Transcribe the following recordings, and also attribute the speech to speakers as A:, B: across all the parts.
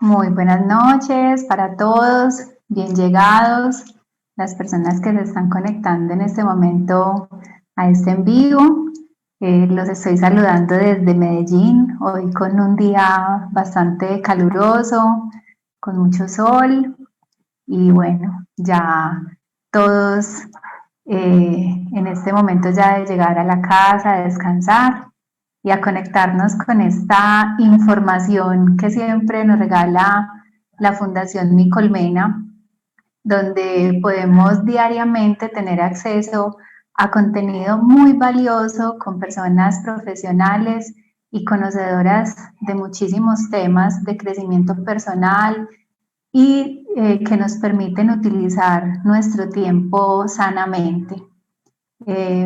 A: Muy buenas noches para todos, bien llegados, las personas que se están conectando en este momento a este en vivo. Los estoy saludando desde Medellín, hoy con un día bastante caluroso, con mucho sol y bueno, ya todos en este momento ya de llegar a la casa, a descansar y a conectarnos con esta información que siempre nos regala la Fundación Mi Colmena, donde podemos diariamente tener acceso a contenido muy valioso con personas profesionales y conocedoras de muchísimos temas de crecimiento personal y que nos permiten utilizar nuestro tiempo sanamente.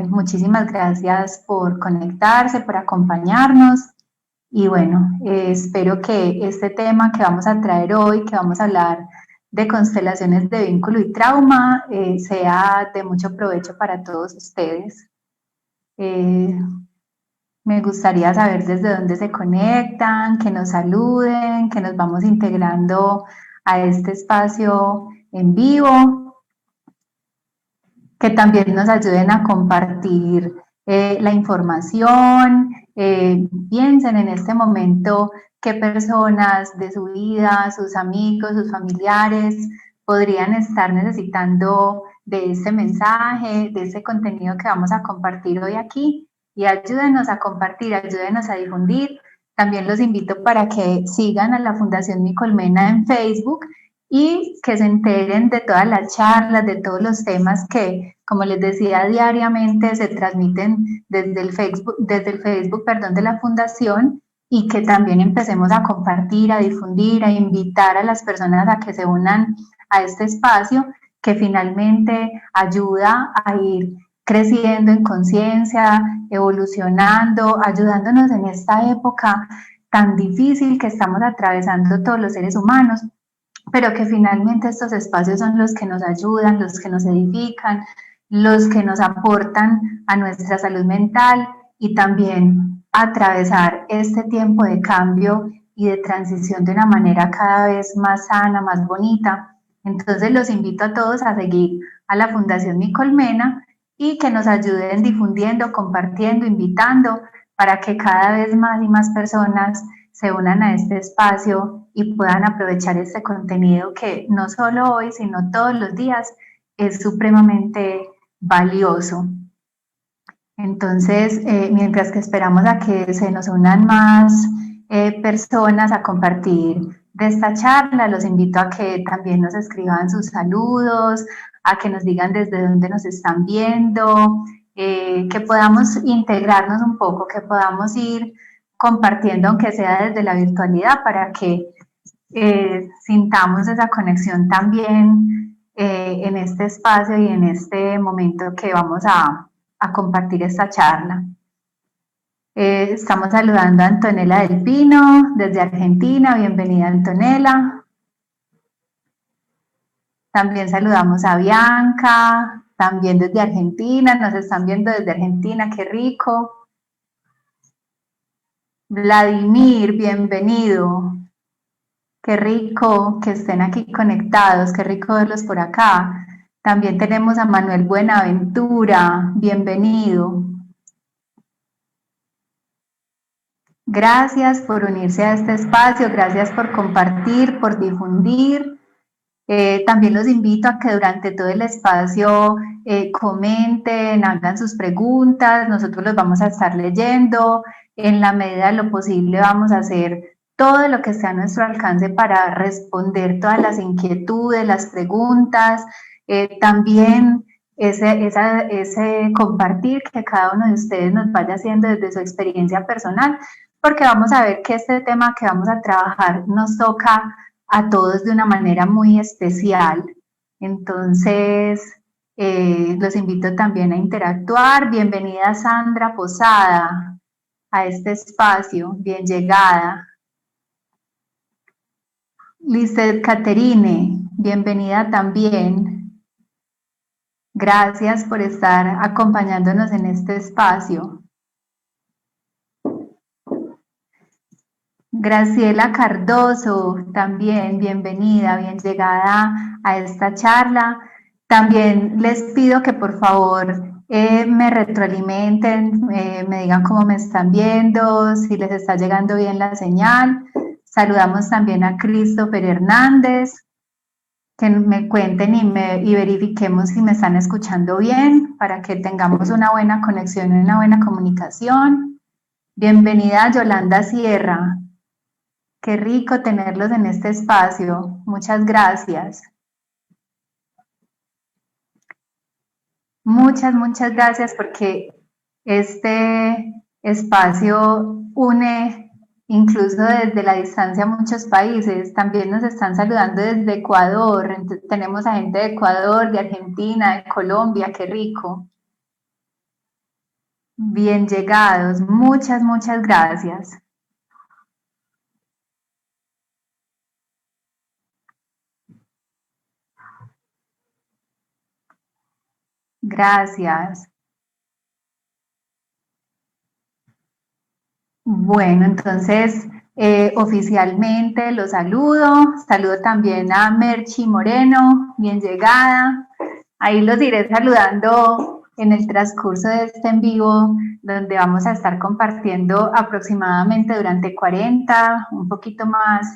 A: Muchísimas gracias por conectarse, por acompañarnos y bueno, espero que este tema que vamos a traer hoy, que vamos a hablar de constelaciones de vínculo y trauma, sea de mucho provecho para todos ustedes. Eh, Me gustaría saber desde dónde se conectan, que nos saluden, que nos vamos integrando a este espacio en vivo, que también nos ayuden a compartir la información. Piensen en este momento qué personas de su vida, sus amigos, sus familiares podrían estar necesitando de este mensaje, de este contenido que vamos a compartir hoy aquí y ayúdenos a compartir, ayúdenos a difundir. También los invito para que sigan a la Fundación Mi Colmena en Facebook y que se enteren de todas las charlas, de todos los temas que, como les decía, diariamente se transmiten desde el Facebook, perdón, de la Fundación y que también empecemos a compartir, a difundir, a invitar a las personas a que se unan a este espacio que finalmente ayuda a ir creciendo en conciencia, evolucionando, ayudándonos en esta época tan difícil que estamos atravesando todos los seres humanos, pero que finalmente estos espacios son los que nos ayudan, los que nos edifican, los que nos aportan a nuestra salud mental y también a atravesar este tiempo de cambio y de transición de una manera cada vez más sana, más bonita. Entonces los invito a todos a seguir a la Fundación Mi Colmena y que nos ayuden difundiendo, compartiendo, invitando para que cada vez más y más personas se unan a este espacio y puedan aprovechar este contenido que no solo hoy, sino todos los días es supremamente valioso. Entonces, mientras que esperamos a que se nos unan más personas a compartir de esta charla, los invito a que también nos escriban sus saludos, a que nos digan desde dónde nos están viendo, que podamos integrarnos un poco, que podamos ir compartiendo, aunque sea desde la virtualidad, para que sintamos esa conexión también en este espacio y en este momento que vamos a compartir esta charla. Estamos saludando a Antonella del Pino desde Argentina. Bienvenida, Antonella. También saludamos a Bianca, también desde Argentina. Nos están viendo desde Argentina, qué rico. Vladimir, bienvenido. Qué rico que estén aquí conectados, qué rico verlos por acá. También tenemos a Manuel Buenaventura, bienvenido. Gracias por unirse a este espacio, gracias por compartir, por difundir. También los invito a que durante todo el espacio comenten, hagan sus preguntas, nosotros los vamos a estar leyendo, en la medida de lo posible vamos a hacer todo lo que esté a nuestro alcance para responder todas las inquietudes, las preguntas, también ese compartir que cada uno de ustedes nos vaya haciendo desde su experiencia personal, porque vamos a ver que este tema que vamos a trabajar nos toca a todos de una manera muy especial. Entonces, los invito también a interactuar. Bienvenida Sandra Posada a este espacio, bien llegada. Lizeth Caterine, bienvenida también. Gracias por estar acompañándonos en este espacio. Graciela Cardoso, también bienvenida, bien llegada a esta charla. También les pido que por favor me retroalimenten, me digan cómo me están viendo, si les está llegando bien la señal. Saludamos también a Christopher Hernández, que me cuenten y verifiquemos si me están escuchando bien para que tengamos una buena conexión y una buena comunicación. Bienvenida Yolanda Sierra. Qué rico tenerlos en este espacio. Muchas gracias. Muchas gracias porque este espacio une incluso desde la distancia muchos países. También nos están saludando desde Ecuador. Entonces, tenemos a gente de Ecuador, de Argentina, de Colombia. Qué rico. Bien llegados. Muchas gracias. Gracias. Bueno, entonces oficialmente los saludo. Saludo también a Merchi Moreno, bien llegada. Ahí los iré saludando en el transcurso de este en vivo, donde vamos a estar compartiendo aproximadamente durante 40, un poquito más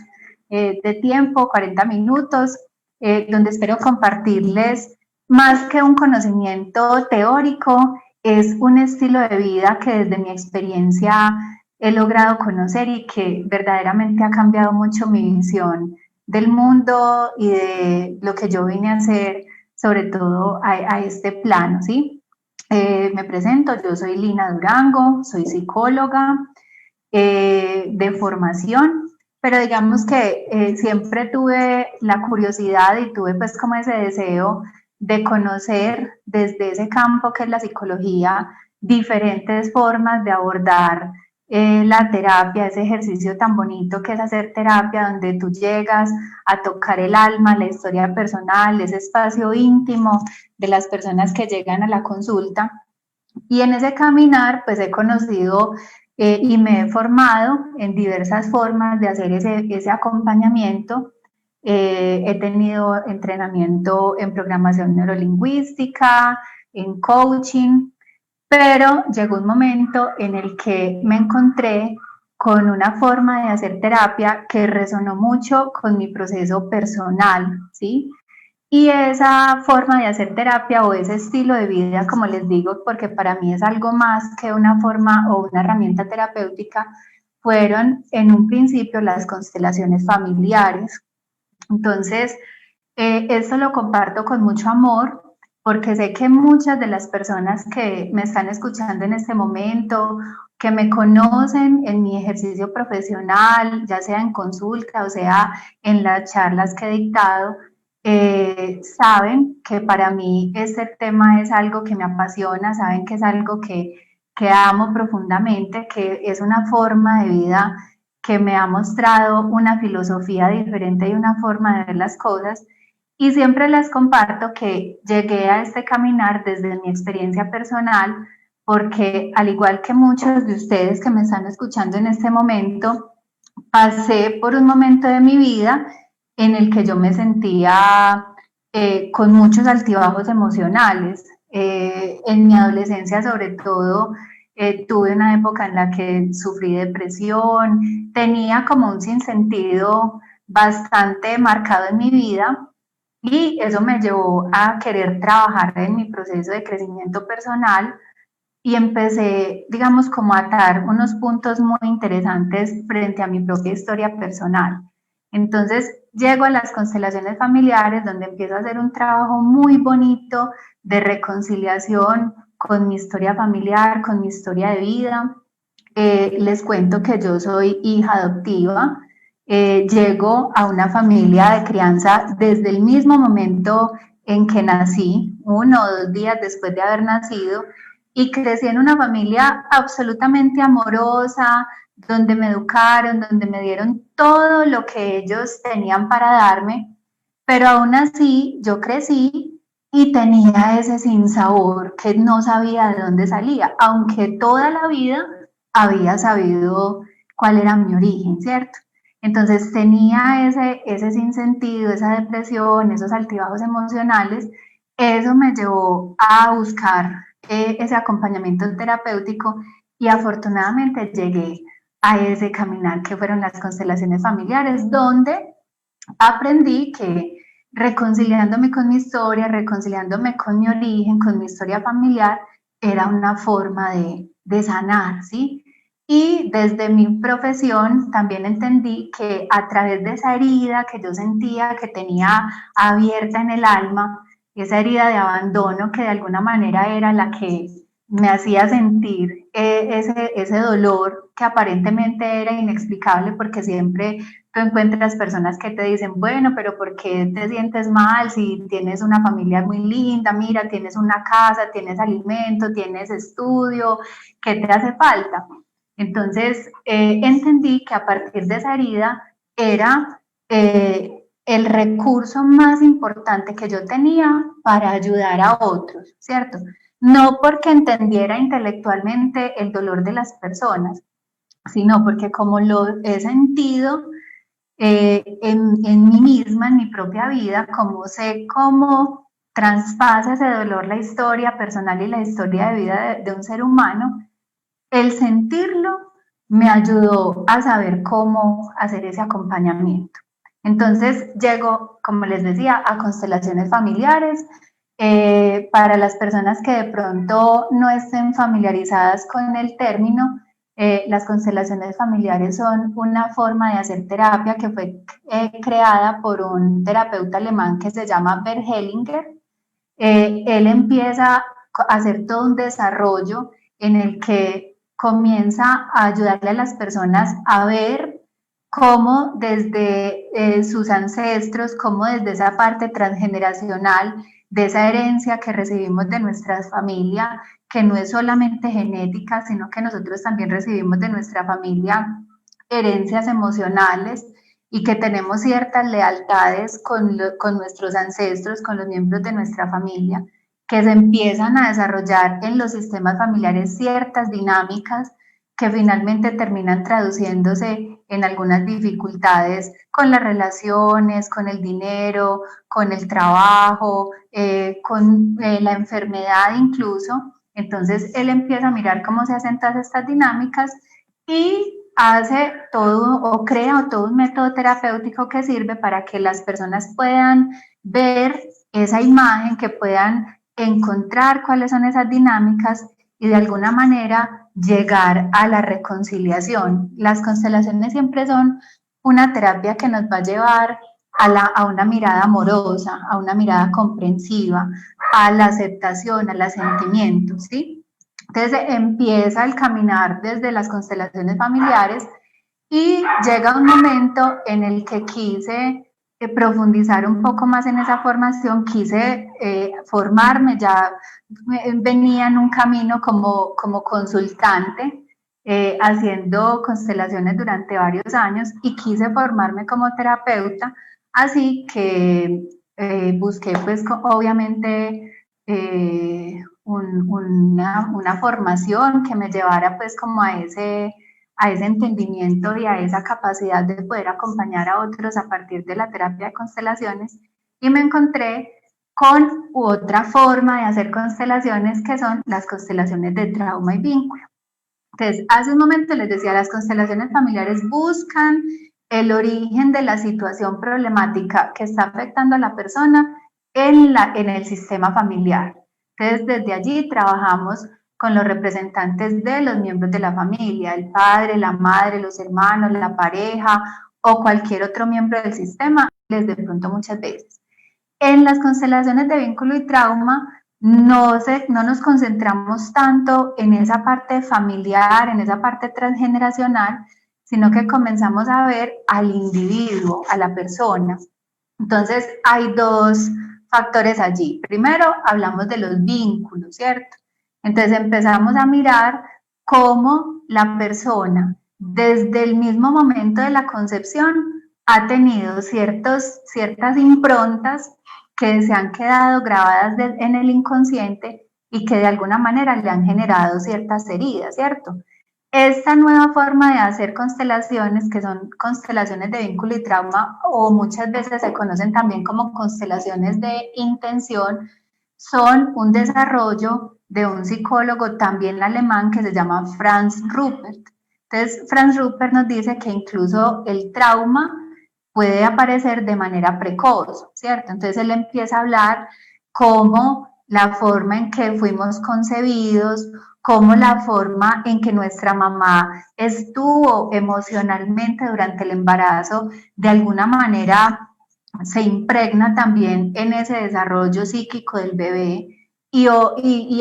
A: de tiempo, 40 minutos, donde espero compartirles más que un conocimiento teórico, es un estilo de vida que desde mi experiencia he logrado conocer y que verdaderamente ha cambiado mucho mi visión del mundo y de lo que yo vine a hacer, sobre todo a este plano, ¿sí? Me presento, yo soy Lina Durango, soy psicóloga de formación, pero digamos que siempre tuve la curiosidad y tuve pues como ese deseo de conocer desde ese campo que es la psicología diferentes formas de abordar la terapia, ese ejercicio tan bonito que es hacer terapia, donde tú llegas a tocar el alma, la historia personal, ese espacio íntimo de las personas que llegan a la consulta. Y en ese caminar, pues he conocido y me he formado en diversas formas de hacer ese acompañamiento. He tenido entrenamiento en programación neurolingüística, en coaching, pero llegó un momento en el que me encontré con una forma de hacer terapia que resonó mucho con mi proceso personal, ¿sí? Y esa forma de hacer terapia o ese estilo de vida, como les digo, porque para mí es algo más que una forma o una herramienta terapéutica, fueron en un principio las constelaciones familiares. Entonces, esto lo comparto con mucho amor porque sé que muchas de las personas que me están escuchando en este momento, que me conocen en mi ejercicio profesional, ya sea en consulta o sea en las charlas que he dictado, saben que para mí este tema es algo que me apasiona, saben que es algo que amo profundamente, que es una forma de vida que me ha mostrado una filosofía diferente y una forma de ver las cosas. Y siempre les comparto que llegué a este caminar desde mi experiencia personal, porque al igual que muchos de ustedes que me están escuchando en este momento, pasé por un momento de mi vida en el que yo me sentía con muchos altibajos emocionales. En mi adolescencia, sobre todo, tuve una época en la que sufrí depresión, tenía como un sinsentido bastante marcado en mi vida y eso me llevó a querer trabajar en mi proceso de crecimiento personal y empecé, digamos, como a atar unos puntos muy interesantes frente a mi propia historia personal. Entonces llego a las constelaciones familiares donde empiezo a hacer un trabajo muy bonito de reconciliación con mi historia familiar, con mi historia de vida. Les cuento que yo soy hija adoptiva, llego a una familia de crianza desde el mismo momento en que nací, 1 o 2 días después de haber nacido, y crecí en una familia absolutamente amorosa, donde me educaron, donde me dieron todo lo que ellos tenían para darme, pero aún así yo crecí y tenía ese sinsabor que no sabía de dónde salía, aunque toda la vida había sabido cuál era mi origen, ¿cierto? Entonces tenía ese sinsentido, esa depresión, esos altibajos emocionales. Eso me llevó a buscar ese acompañamiento terapéutico y afortunadamente llegué a ese caminar que fueron las constelaciones familiares, donde aprendí que reconciliándome con mi historia, reconciliándome con mi origen, con mi historia familiar, era una forma de sanar, ¿sí? Y desde mi profesión también entendí que a través de esa herida que yo sentía que tenía abierta en el alma, esa herida de abandono que de alguna manera era la que me hacía sentir ese dolor que aparentemente era inexplicable porque siempre tú encuentras personas que te dicen, bueno, pero ¿por qué te sientes mal si tienes una familia muy linda? Mira, tienes una casa, tienes alimento, tienes estudio, ¿qué te hace falta? Entonces entendí que a partir de esa herida era el recurso más importante que yo tenía para ayudar a otros, ¿cierto? No porque entendiera intelectualmente el dolor de las personas, sino porque como lo he sentido en mí misma, en mi propia vida, como sé cómo traspasa ese dolor la historia personal y la historia de vida de un ser humano, el sentirlo me ayudó a saber cómo hacer ese acompañamiento. Entonces llego, como les decía, a constelaciones familiares. Para las personas que de pronto no estén familiarizadas con el término, las constelaciones familiares son una forma de hacer terapia que fue creada por un terapeuta alemán que se llama Bert Hellinger. Él empieza a hacer todo un desarrollo en el que comienza a ayudarle a las personas a ver cómo desde sus ancestros, cómo desde esa parte transgeneracional, de esa herencia que recibimos de nuestra familia, que no es solamente genética, sino que nosotros también recibimos de nuestra familia herencias emocionales y que tenemos ciertas lealtades con nuestros ancestros, con los miembros de nuestra familia, que se empiezan a desarrollar en los sistemas familiares ciertas dinámicas que finalmente terminan traduciéndose en algunas dificultades con las relaciones, con el dinero, con el trabajo, con la enfermedad incluso. Entonces él empieza a mirar cómo se hacen todas estas dinámicas y hace todo o crea todo un método terapéutico que sirve para que las personas puedan ver esa imagen, que puedan encontrar cuáles son esas dinámicas y de alguna manera llegar a la reconciliación. Las constelaciones siempre son una terapia que nos va a llevar a una mirada amorosa, a una mirada comprensiva, a la aceptación, al asentimiento, ¿sí? Entonces empieza el caminar desde las constelaciones familiares y llega un momento en el que quise profundizar un poco más en esa formación, quise formarme, ya venía en un camino como consultante, haciendo constelaciones durante varios años y quise formarme como terapeuta, así que busqué pues obviamente una formación que me llevara pues como a ese entendimiento y a esa capacidad de poder acompañar a otros a partir de la terapia de constelaciones y me encontré con otra forma de hacer constelaciones que son las constelaciones de trauma y vínculo. Entonces, hace un momento les decía, las constelaciones familiares buscan el origen de la situación problemática que está afectando a la persona en el sistema familiar. Entonces, desde allí trabajamos con los representantes de los miembros de la familia, el padre, la madre, los hermanos, la pareja o cualquier otro miembro del sistema, de pronto muchas veces. En las constelaciones de vínculo y trauma no nos concentramos tanto en esa parte familiar, en esa parte transgeneracional, sino que comenzamos a ver al individuo, a la persona. Entonces hay dos factores allí. Primero hablamos de los vínculos, ¿cierto? Entonces empezamos a mirar cómo la persona desde el mismo momento de la concepción ha tenido ciertas improntas que se han quedado grabadas en el inconsciente y que de alguna manera le han generado ciertas heridas, ¿cierto? Esta nueva forma de hacer constelaciones, que son constelaciones de vínculo y trauma, o muchas veces se conocen también como constelaciones de intención, son un desarrollo de un psicólogo también alemán que se llama Franz Rupert. Entonces, Franz Rupert nos dice que incluso el trauma puede aparecer de manera precoz, ¿cierto? Entonces él empieza a hablar cómo la forma en que fuimos concebidos, cómo la forma en que nuestra mamá estuvo emocionalmente durante el embarazo, de alguna manera se impregna también en ese desarrollo psíquico del bebé. Y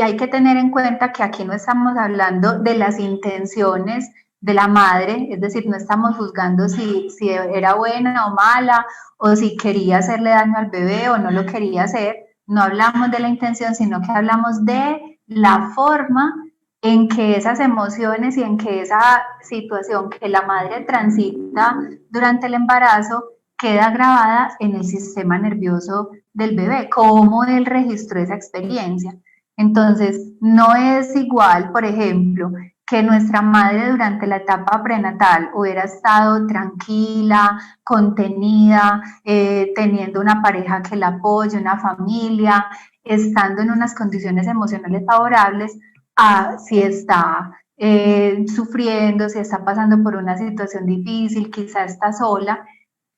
A: hay que tener en cuenta que aquí no estamos hablando de las intenciones de la madre, es decir, no estamos juzgando si era buena o mala, o si quería hacerle daño al bebé o no lo quería hacer, no hablamos de la intención, sino que hablamos de la forma en que esas emociones y en que esa situación que la madre transita durante el embarazo queda grabada en el sistema nervioso del bebé, cómo él registró esa experiencia. Entonces, no es igual, por ejemplo, que nuestra madre durante la etapa prenatal hubiera estado tranquila, contenida, teniendo una pareja que la apoye, una familia, estando en unas condiciones emocionales favorables, a si está sufriendo, si está pasando por una situación difícil, quizá está sola.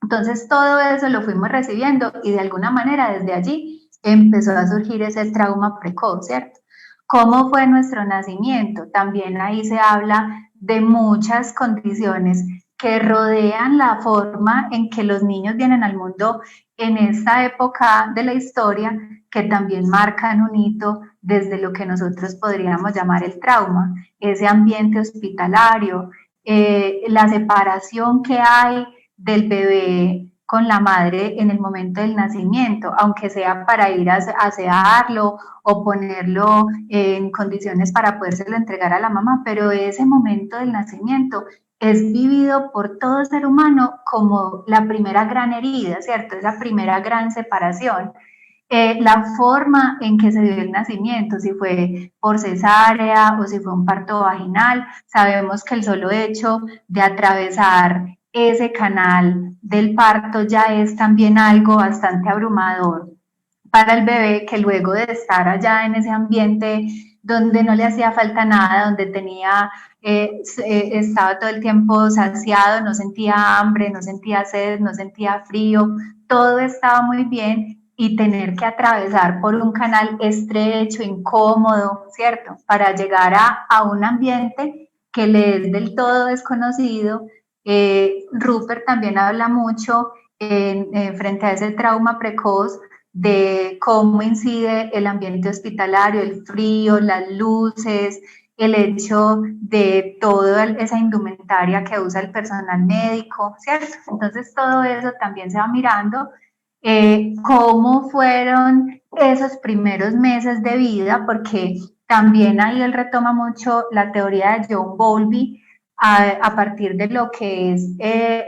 A: Entonces todo eso lo fuimos recibiendo y de alguna manera desde allí empezó a surgir ese trauma precoz, ¿cierto? ¿Cómo fue nuestro nacimiento? También ahí se habla de muchas condiciones que rodean la forma en que los niños vienen al mundo en esta época de la historia, que también marcan un hito desde lo que nosotros podríamos llamar el trauma, ese ambiente hospitalario, la separación que hay del bebé con la madre en el momento del nacimiento, aunque sea para ir a asearlo o ponerlo en condiciones para podérselo entregar a la mamá, pero ese momento del nacimiento es vivido por todo ser humano como la primera gran herida, ¿cierto? Esa primera gran separación. La forma en que se dio el nacimiento, si fue por cesárea o si fue un parto vaginal, sabemos que el solo hecho de atravesar ese canal del parto ya es también algo bastante abrumador para el bebé, que luego de estar allá en ese ambiente donde no le hacía falta nada, donde tenía, estaba todo el tiempo saciado, no sentía hambre, no sentía sed, no sentía frío, todo estaba muy bien, y tener que atravesar por un canal estrecho, incómodo, ¿cierto? Para llegar a un ambiente que le es del todo desconocido. Rupert también habla mucho frente a ese trauma precoz de cómo incide el ambiente hospitalario, el frío, las luces, el hecho de toda esa indumentaria que usa el personal médico, ¿cierto? Entonces todo eso también se va mirando, cómo fueron esos primeros meses de vida, porque también ahí él retoma mucho la teoría de John Bowlby a partir de lo que es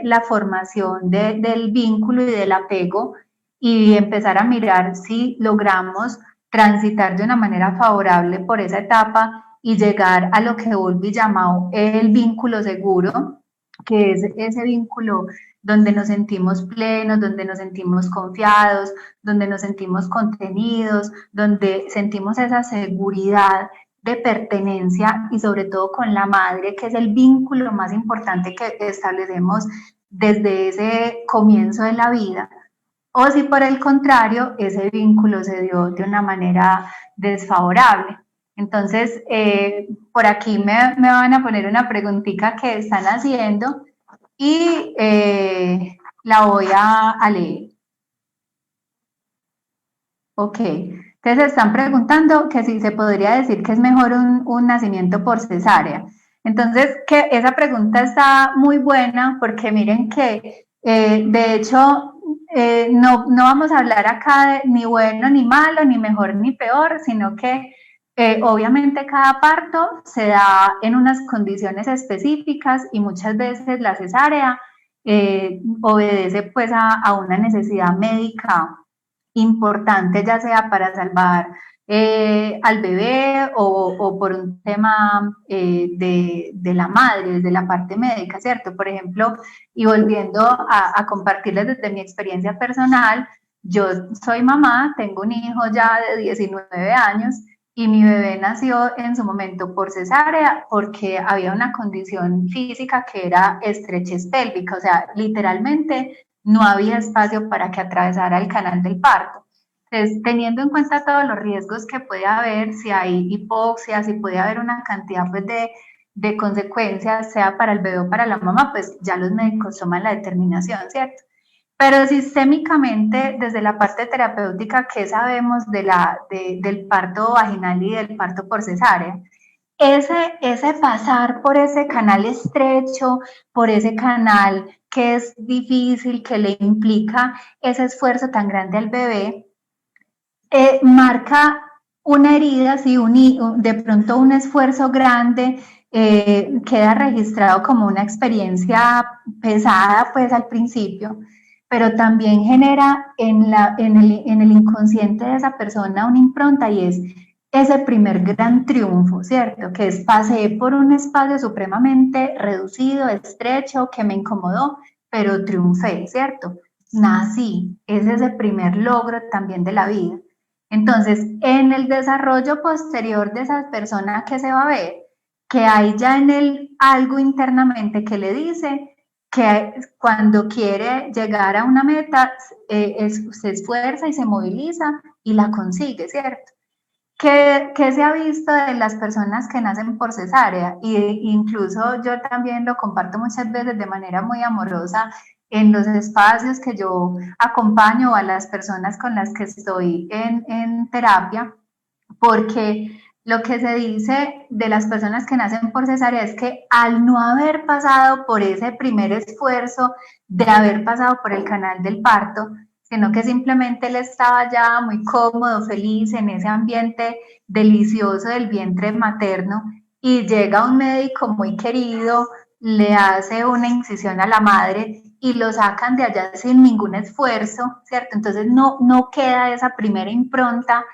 A: la formación del vínculo y del apego, y empezar a mirar si logramos transitar de una manera favorable por esa etapa y llegar a lo que Bowlby llamó el vínculo seguro, que es ese vínculo donde nos sentimos plenos, donde nos sentimos confiados, donde nos sentimos contenidos, donde sentimos esa seguridad de pertenencia, y sobre todo con la madre, que es el vínculo más importante que establecemos desde ese comienzo de la vida. O si por el contrario ese vínculo se dio de una manera desfavorable. Entonces, por aquí me van a poner una preguntita que están haciendo, y la voy a leer. Ok, entonces están preguntando que si se podría decir que es mejor un nacimiento por cesárea. Entonces, que esa pregunta está muy buena, porque miren que de hecho no vamos a hablar acá de ni bueno ni malo, ni mejor ni peor, sino que obviamente cada parto se da en unas condiciones específicas, y muchas veces la cesárea obedece pues a una necesidad médica importante, ya sea para salvar al bebé o por un tema de la madre, desde la parte médica, ¿cierto? Por ejemplo, y volviendo a compartirles desde mi experiencia personal, yo soy mamá, tengo un hijo ya de 19 años y mi bebé nació en su momento por cesárea porque había una condición física que era estrechez pélvica, o sea, literalmente no había espacio para que atravesara el canal del parto. Entonces, teniendo en cuenta todos los riesgos que puede haber, si hay hipoxia, si puede haber una cantidad pues, de consecuencias, sea para el bebé o para la mamá, pues ya los médicos toman la determinación, ¿cierto? Pero sistémicamente, desde la parte terapéutica, ¿qué sabemos del parto vaginal y del parto por cesárea? Ese pasar por ese canal estrecho, por ese canal que es difícil, que le implica ese esfuerzo tan grande al bebé, marca una herida, sí, de pronto un esfuerzo grande, queda registrado como una experiencia pesada pues al principio, pero también genera en el inconsciente de esa persona una impronta y es ese primer gran triunfo, ¿cierto? Que es pasé por un espacio supremamente reducido, estrecho, que me incomodó, pero triunfé, ¿cierto? Nací, es ese primer logro también de la vida. Entonces, en el desarrollo posterior de esa persona que se va a ver, que hay ya en él algo internamente que le dice que cuando quiere llegar a una meta, se esfuerza y se moviliza y la consigue, ¿cierto? ¿Qué se ha visto de las personas que nacen por cesárea? Y incluso yo también lo comparto muchas veces de manera muy amorosa en los espacios que yo acompaño a las personas con las que estoy en terapia, porque lo que se dice de las personas que nacen por cesárea es que al no haber pasado por ese primer esfuerzo de haber pasado por el canal del parto, sino que simplemente él estaba ya muy cómodo, feliz en ese ambiente delicioso del vientre materno y llega un médico muy querido, le hace una incisión a la madre y lo sacan de allá sin ningún esfuerzo, ¿cierto? Entonces no queda esa primera impronta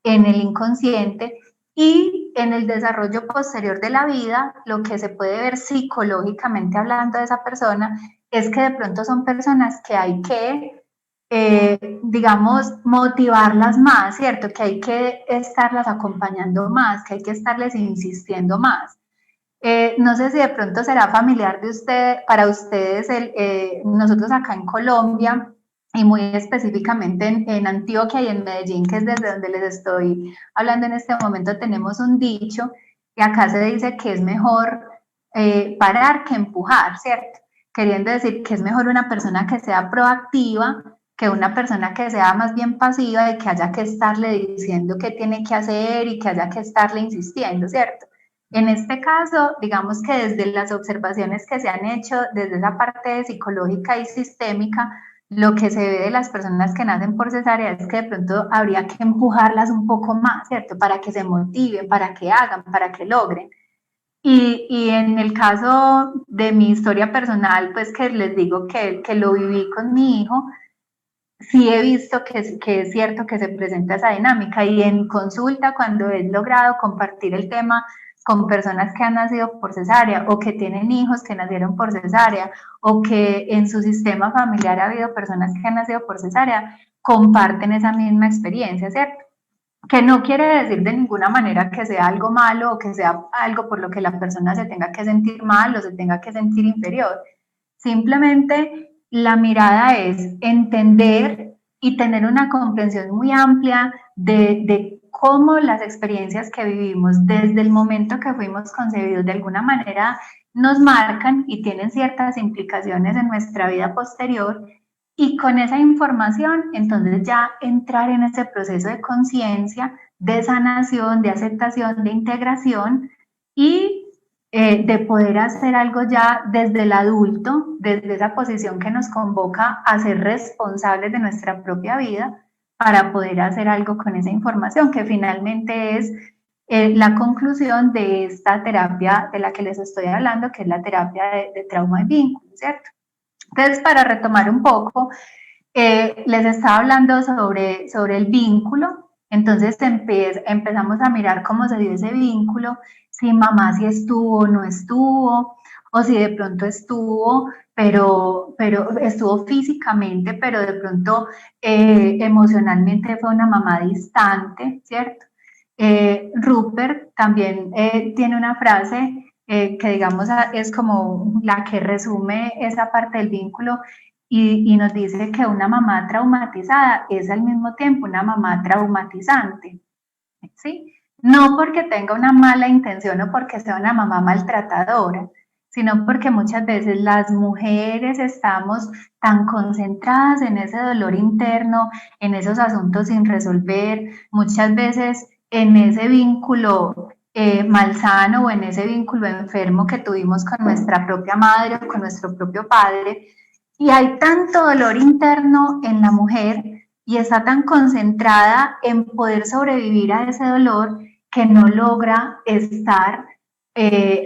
A: en el inconsciente y en el desarrollo posterior de la vida, lo que se puede ver psicológicamente hablando de esa persona es que de pronto son personas que hay que digamos, motivarlas más, ¿cierto? Que hay que estarlas acompañando más, que hay que estarles insistiendo más. No sé si de pronto será familiar de usted, para ustedes, nosotros acá en Colombia y muy específicamente en Antioquia y en Medellín, que es desde donde les estoy hablando en este momento, tenemos un dicho y acá se dice que es mejor parar que empujar, ¿cierto? Queriendo decir que es mejor una persona que sea proactiva que una persona que sea más bien pasiva y que haya que estarle diciendo qué tiene que hacer y que haya que estarle insistiendo, ¿cierto? En este caso, digamos que desde las observaciones que se han hecho, desde esa parte psicológica y sistémica, lo que se ve de las personas que nacen por cesárea es que de pronto habría que empujarlas un poco más, ¿cierto? Para que se motiven, para que hagan, para que logren. Y en el caso de mi historia personal, pues que les digo que lo viví con mi hijo, sí he visto que es cierto que se presenta esa dinámica y en consulta cuando he logrado compartir el tema con personas que han nacido por cesárea o que tienen hijos que nacieron por cesárea o que en su sistema familiar ha habido personas que han nacido por cesárea, comparten esa misma experiencia, ¿cierto? Que no quiere decir de ninguna manera que sea algo malo o que sea algo por lo que la persona se tenga que sentir mal o se tenga que sentir inferior. Simplemente la mirada es entender y tener una comprensión muy amplia de cómo las experiencias que vivimos desde el momento que fuimos concebidos de alguna manera nos marcan y tienen ciertas implicaciones en nuestra vida posterior y con esa información entonces ya entrar en ese proceso de conciencia, de sanación, de aceptación, de integración y de poder hacer algo ya desde el adulto, desde esa posición que nos convoca a ser responsables de nuestra propia vida para poder hacer algo con esa información, que finalmente es la conclusión de esta terapia de la que les estoy hablando, que es la terapia de trauma y vínculo, ¿cierto? Entonces, para retomar un poco, les estaba hablando sobre el vínculo Entonces empezamos a mirar cómo se dio ese vínculo, si mamá sí estuvo o no estuvo, o si de pronto estuvo, pero estuvo físicamente, pero de pronto emocionalmente fue una mamá distante, ¿cierto? Rupert también tiene una frase que digamos es como la que resume esa parte del vínculo y nos dice que una mamá traumatizada es al mismo tiempo una mamá traumatizante, ¿sí? No porque tenga una mala intención o porque sea una mamá maltratadora, sino porque muchas veces las mujeres estamos tan concentradas en ese dolor interno, en esos asuntos sin resolver, muchas veces en ese vínculo malsano o en ese vínculo enfermo que tuvimos con nuestra propia madre o con nuestro propio padre, y hay tanto dolor interno en la mujer y está tan concentrada en poder sobrevivir a ese dolor que no logra estar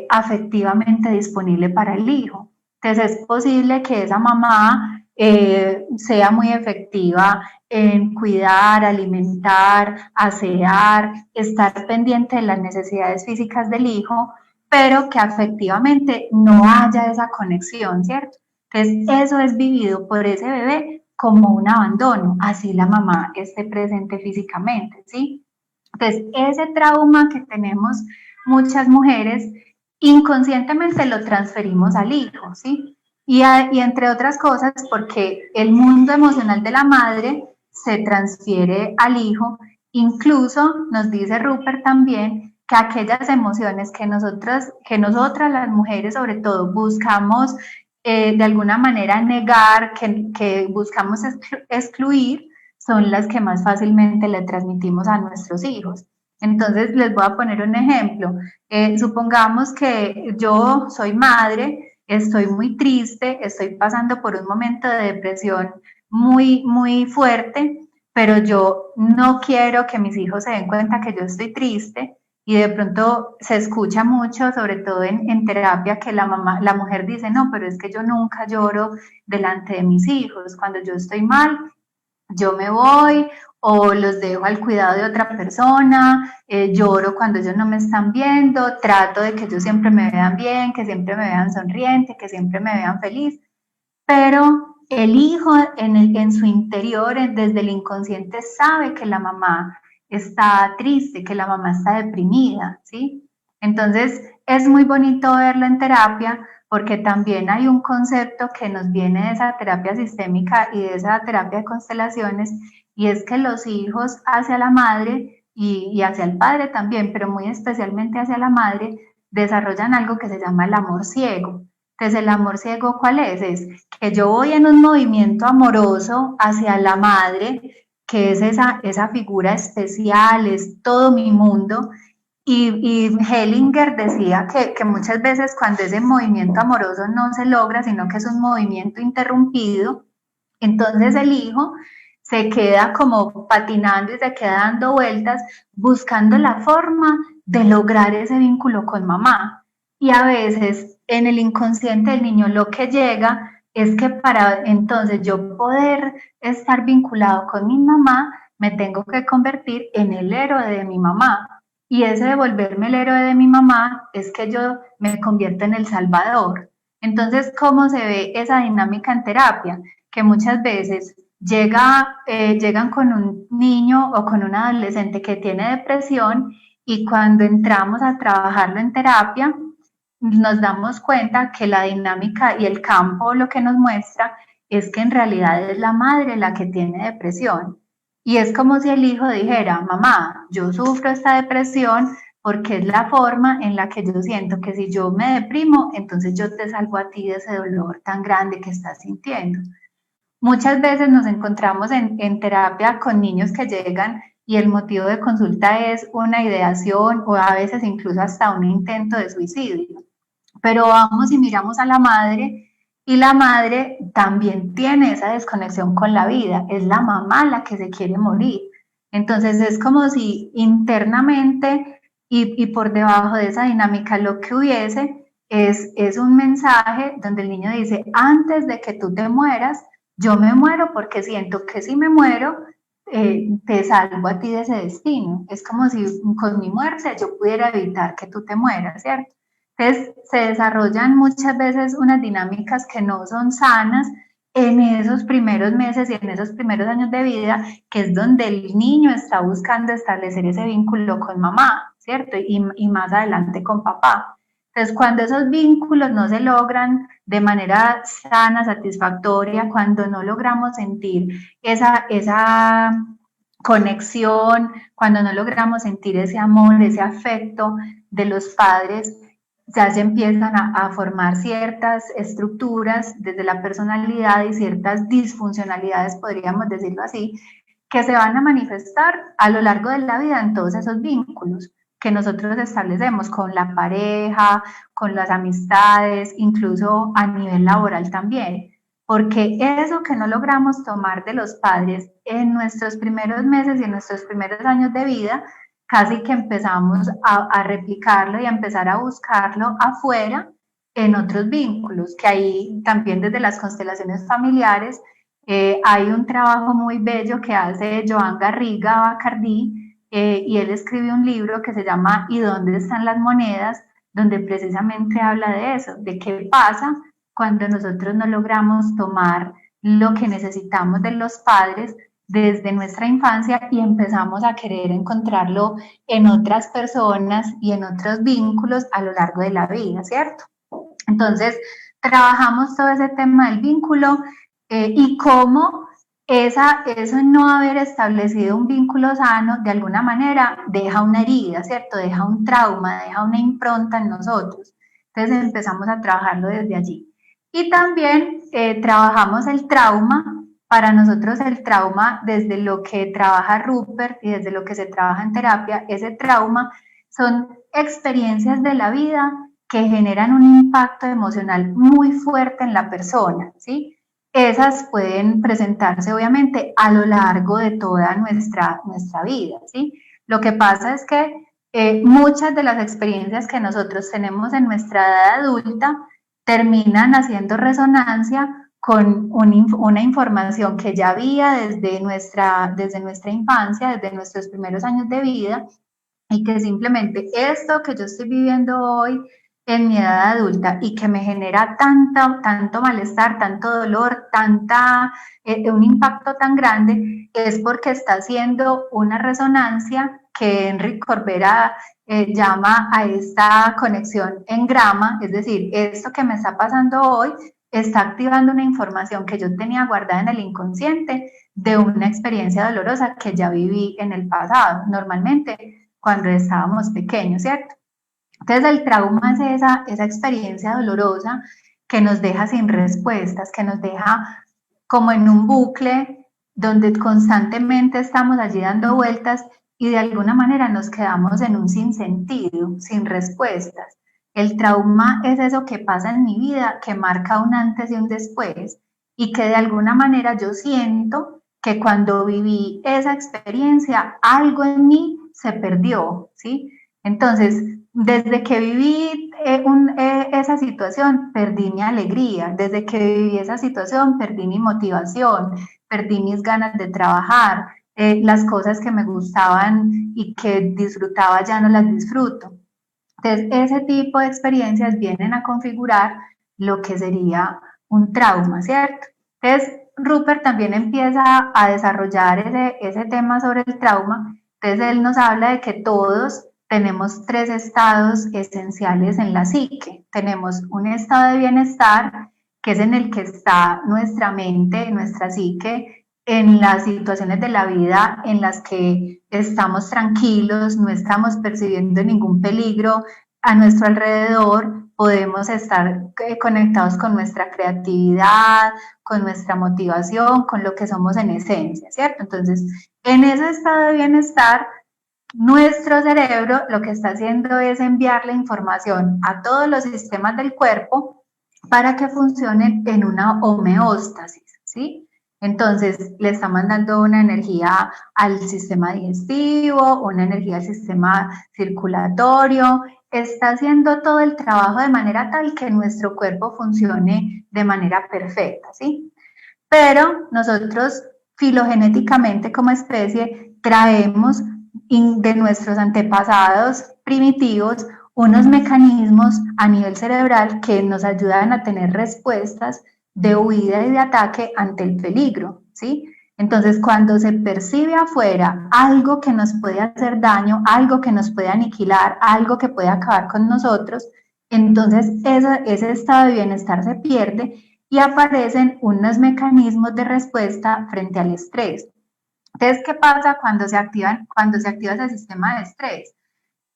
A: afectivamente disponible para el hijo. Entonces es posible que esa mamá sea muy efectiva en cuidar, alimentar, asear, estar pendiente de las necesidades físicas del hijo, pero que afectivamente no haya esa conexión, ¿cierto? Entonces, eso es vivido por ese bebé como un abandono, así la mamá esté presente físicamente, ¿sí? Entonces, ese trauma que tenemos muchas mujeres, inconscientemente lo transferimos al hijo, ¿sí? Y entre otras cosas, porque el mundo emocional de la madre se transfiere al hijo, incluso nos dice Rupert también que aquellas emociones que nosotras las mujeres sobre todo buscamos de alguna manera negar, que buscamos excluir, son las que más fácilmente le transmitimos a nuestros hijos. Entonces, les voy a poner un ejemplo. Supongamos que yo soy madre, estoy muy triste, estoy pasando por un momento de depresión muy, muy fuerte, pero yo no quiero que mis hijos se den cuenta que yo estoy triste y de pronto se escucha mucho, sobre todo en terapia, que la mujer dice, no, pero es que yo nunca lloro delante de mis hijos, cuando yo estoy mal, yo me voy o los dejo al cuidado de otra persona, lloro cuando ellos no me están viendo, trato de que ellos siempre me vean bien, que siempre me vean sonriente, que siempre me vean feliz, pero el hijo en su interior, desde el inconsciente, sabe que la mamá está triste, que la mamá está deprimida, ¿sí? Entonces, es muy bonito verlo en terapia porque también hay un concepto que nos viene de esa terapia sistémica y de esa terapia de constelaciones, y es que los hijos hacia la madre y hacia el padre también, pero muy especialmente hacia la madre, desarrollan algo que se llama el amor ciego. Entonces, el amor ciego, ¿cuál es? Es que yo voy en un movimiento amoroso hacia la madre, que es esa figura especial, es todo mi mundo. Y Hellinger decía que muchas veces cuando ese movimiento amoroso no se logra, sino que es un movimiento interrumpido, entonces el hijo se queda como patinando y se queda dando vueltas buscando la forma de lograr ese vínculo con mamá. Y a veces en el inconsciente del niño lo que llega es que para entonces yo poder estar vinculado con mi mamá, me tengo que convertir en el héroe de mi mamá. Y ese de volverme el héroe de mi mamá es que yo me convierto en el salvador. Entonces, ¿cómo se ve esa dinámica en terapia? Que muchas veces llegan con un niño o con un adolescente que tiene depresión y cuando entramos a trabajarlo en terapia, nos damos cuenta que la dinámica y el campo lo que nos muestra es que en realidad es la madre la que tiene depresión. Y es como si el hijo dijera, mamá, yo sufro esta depresión porque es la forma en la que yo siento que si yo me deprimo, entonces yo te salvo a ti de ese dolor tan grande que estás sintiendo. Muchas veces nos encontramos en terapia con niños que llegan y el motivo de consulta es una ideación o a veces incluso hasta un intento de suicidio. Pero vamos y miramos a la madre y la madre también tiene esa desconexión con la vida, es la mamá la que se quiere morir. Entonces es como si internamente y por debajo de esa dinámica lo que hubiese es un mensaje donde el niño dice, antes de que tú te mueras, yo me muero porque siento que si me muero, te salvo a ti de ese destino. Es como si con mi muerte yo pudiera evitar que tú te mueras, ¿cierto? Entonces se desarrollan muchas veces unas dinámicas que no son sanas en esos primeros meses y en esos primeros años de vida, que es donde el niño está buscando establecer ese vínculo con mamá, ¿cierto? Y más adelante con papá. Entonces, cuando esos vínculos no se logran de manera sana, satisfactoria, cuando no logramos sentir esa conexión, cuando no logramos sentir ese amor, ese afecto de los padres, ya se empiezan a formar ciertas estructuras desde la personalidad y ciertas disfuncionalidades, podríamos decirlo así, que se van a manifestar a lo largo de la vida en todos esos vínculos que nosotros establecemos con la pareja, con las amistades, incluso a nivel laboral también. Porque eso que no logramos tomar de los padres en nuestros primeros meses y en nuestros primeros años de vida, casi que empezamos a replicarlo y a empezar a buscarlo afuera en otros vínculos, que ahí también desde las constelaciones familiares hay un trabajo muy bello que hace Joan Garriga Bacardí, y él escribe un libro que se llama ¿Y dónde están las monedas?, donde precisamente habla de eso, de qué pasa cuando nosotros no logramos tomar lo que necesitamos de los padres desde nuestra infancia y empezamos a querer encontrarlo en otras personas y en otros vínculos a lo largo de la vida, ¿cierto? Entonces, trabajamos todo ese tema del vínculo y cómo eso no haber establecido un vínculo sano, de alguna manera, deja una herida, ¿cierto? Deja un trauma, deja una impronta en nosotros. Entonces empezamos a trabajarlo desde allí. Y también trabajamos el trauma. Para nosotros el trauma, desde lo que trabaja Rupert y desde lo que se trabaja en terapia, ese trauma son experiencias de la vida que generan un impacto emocional muy fuerte en la persona, ¿sí? Esas pueden presentarse obviamente a lo largo de toda nuestra vida, ¿sí? Lo que pasa es que muchas de las experiencias que nosotros tenemos en nuestra edad adulta terminan haciendo resonancia con una información que ya había desde nuestra infancia, desde nuestros primeros años de vida, y que simplemente esto que yo estoy viviendo hoy en mi edad adulta y que me genera tanto malestar, tanto dolor, un impacto tan grande, es porque está haciendo una resonancia que Enrique Corbera llama a esta conexión en grama, es decir, esto que me está pasando hoy está activando una información que yo tenía guardada en el inconsciente de una experiencia dolorosa que ya viví en el pasado, normalmente cuando estábamos pequeños, ¿cierto? Entonces el trauma es esa experiencia dolorosa que nos deja sin respuestas, que nos deja como en un bucle donde constantemente estamos allí dando vueltas y de alguna manera nos quedamos en un sinsentido, sin respuestas. El trauma es eso que pasa en mi vida, que marca un antes y un después, y que de alguna manera yo siento que cuando viví esa experiencia, algo en mí se perdió, ¿sí? Entonces, desde que viví esa situación, perdí mi alegría. Desde que viví esa situación, perdí mi motivación, perdí mis ganas de trabajar. Las cosas que me gustaban y que disfrutaba ya no las disfruto. Entonces, ese tipo de experiencias vienen a configurar lo que sería un trauma, ¿cierto? Entonces, Rupert también empieza a desarrollar ese tema sobre el trauma. Entonces, él nos habla de que todos tenemos tres estados esenciales en la psique. Tenemos un estado de bienestar, que es en el que está nuestra mente, nuestra psique, en las situaciones de la vida en las que estamos tranquilos, no estamos percibiendo ningún peligro a nuestro alrededor, podemos estar conectados con nuestra creatividad, con nuestra motivación, con lo que somos en esencia, ¿cierto? Entonces, en ese estado de bienestar, nuestro cerebro lo que está haciendo es enviar la información a todos los sistemas del cuerpo para que funcionen en una homeostasis, ¿sí? Entonces, le está mandando una energía al sistema digestivo, una energía al sistema circulatorio, está haciendo todo el trabajo de manera tal que nuestro cuerpo funcione de manera perfecta, ¿sí? Pero nosotros filogenéticamente como especie traemos de nuestros antepasados primitivos unos mecanismos a nivel cerebral que nos ayudan a tener respuestas de huida y de ataque ante el peligro, ¿sí? Entonces, cuando se percibe afuera algo que nos puede hacer daño, algo que nos puede aniquilar, algo que puede acabar con nosotros, entonces ese estado de bienestar se pierde y aparecen unos mecanismos de respuesta frente al estrés. Entonces, ¿qué pasa cuando se activa ese sistema de estrés?